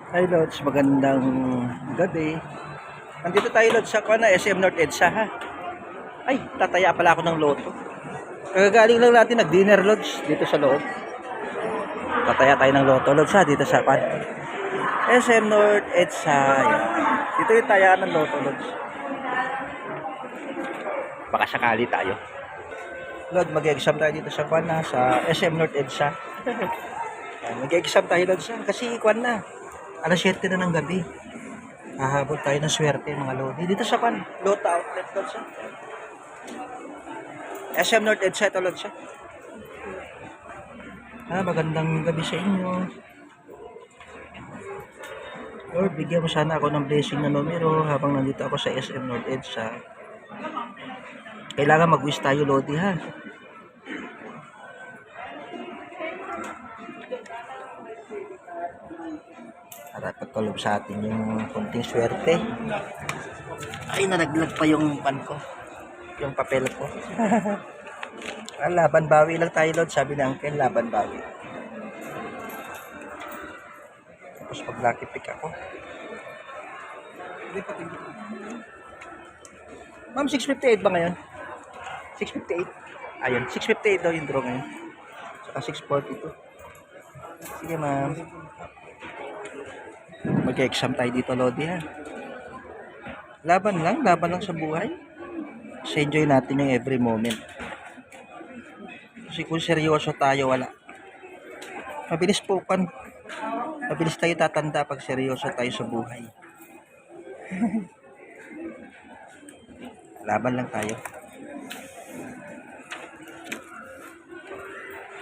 Hi Lods, magandang gabi. Nandito tayo Lods sa SM North EDSA ha. Ay, tataya pala ako ng loto. Kagagaling lang natin nag-dinner Lods dito sa loob. Tataya tayo ng loto Lods ha, dito sa SM North EDSA. Yan. Dito yung tayaan ng loto Lods. Baka sakali tayo. Lod, mag-exam tayo dito sa sa SM North EDSA. Mag-exam tayo Lods ha, kasi na. Alas 7 na ng gabi. Hahabol tayo ng swerte mga lodi. Dito sa Lota Outlet Lods siya. SM North EDSA ito Lods siya. Magandang gabi sa inyo. Lord, bigyan mo sana ako ng blessing na numero habang nandito ako sa SM North EDSA. Kailangan mag-wish tayo lodi ha. Para pagkalob sa atin yung konting swerte. Ay, nalaglag pa yung pan ko. Yung papel ko. Laban bawi lang tayo, Lord. Sabi ng uncle, laban bawi. Tapos pag lucky pick ako. Ma'am, 658 ba ngayon? 658. Ayun, 658 daw yung draw ngayon. Saka 642. Sige, ma'am. Mag-exam tayo dito, Lodi, ha. Laban lang sa buhay. Kasi enjoy natin yung every moment. Kasi kung seryoso tayo, wala. Mabilis tayo tatanda pag seryoso tayo sa buhay. Laban lang tayo.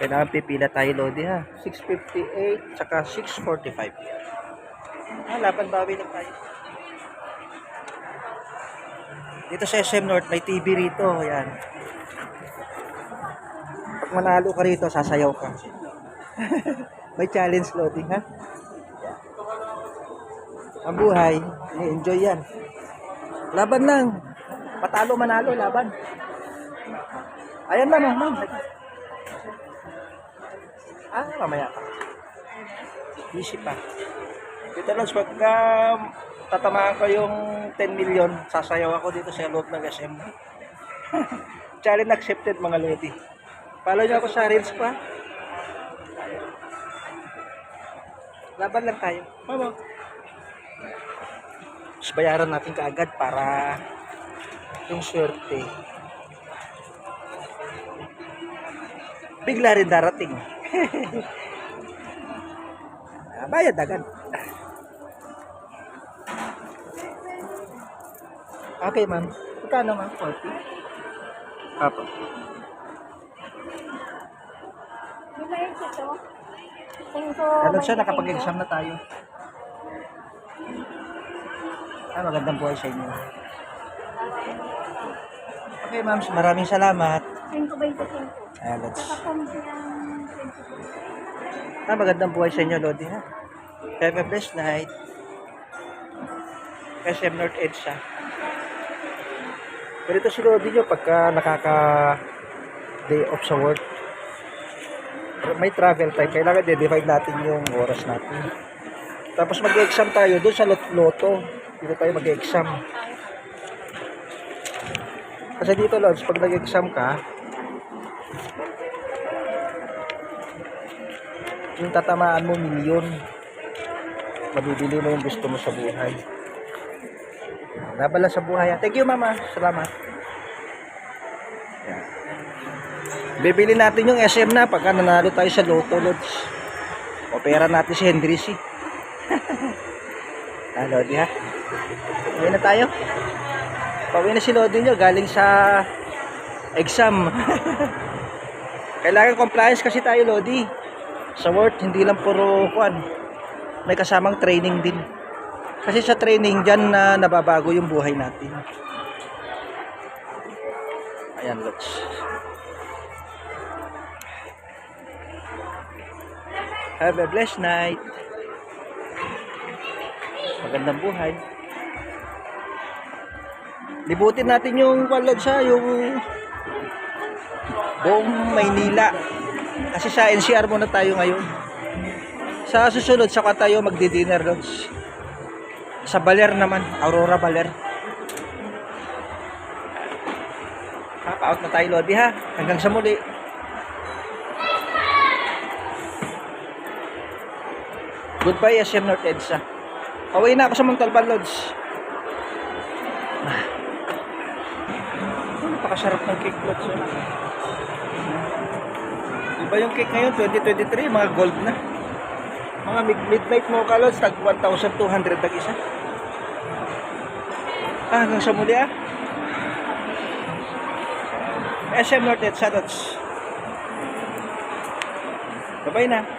Kailangan pipila tayo, Lodi, ha. 658 saka 645. Laban bawi lang tayo. Dito sa SM North may TV rito, yan. Pag manalo ka rito, sasayaw ka. May challenge loading ha. Yan. Ang buhay, i-enjoy yan. Laban lang. Patalo manalo, laban. Ayan na, ma'am. Mamaya pa. Easy pa. Dito lang, pagka tatamaan ko yung 10 million, sasayaw ako dito sa loob ng SM. Challenge accepted mga lodi. Follow nyo ako sa reels pa. Laban lang tayo. Mama. Tapos bayaran natin kaagad para yung swerte. Bigla rin darating. Bayad agad. Okay, ma'am. Magkano, ma'am? 40? Apo. Ano siya, nakapag-exam na tayo. Magandang buhay sa inyo. Okay, ma'am. Maraming salamat. 5.25. Let's. Magandang buhay sa inyo, Lodi, ha? Have a blessed night. SM North EDSA. Ganito si Lodi nyo pagka day off sa work. May travel time. Kailangan de-divide natin yung oras natin. Tapos mag-exam tayo doon sa loto. Dito tayo mag-exam. Kasi dito, Lods, pag nag-exam ka, yung tatamaan mo milyon. Mabibili mo yung gusto mo sa buhay. Laban lang sa buhay. Thank you, mama. Salamat. Yan. Bibili natin yung SM na pagka nanalo tayo sa loto, Lods. Opera natin si Henry C. Lodi, ha? Uwi na tayo. Pauwi na si Lodi nyo galing sa exam. Kailangan compliance kasi tayo, Lodi. Sa work, hindi lang puro kuan. May kasamang training din. Kasi sa training dyan na nababago yung buhay natin. Ayan, Lods. Have a blessed night. Magandang buhay. Libutin natin yung Lods ha, yung buong Maynila. Kasi sa NCR muna tayo ngayon. Sa susunod, saka tayo magdi-dinner lods. Sa Baler naman, Aurora Baler. Out na tayo, Lodi, ha? Hanggang sa muli. Goodbye, SM North EDSA. Pauwi na ako sa Montalban, Lods. Napakasarap ng cake, Lods. Iba yung cake ngayon, 2023, mga gold na. Mga midnight mocha, Lods, tag 1,200 tag isa. Hanggang sa muli, ha? SM North EDSA, Lods. Bye-bye na.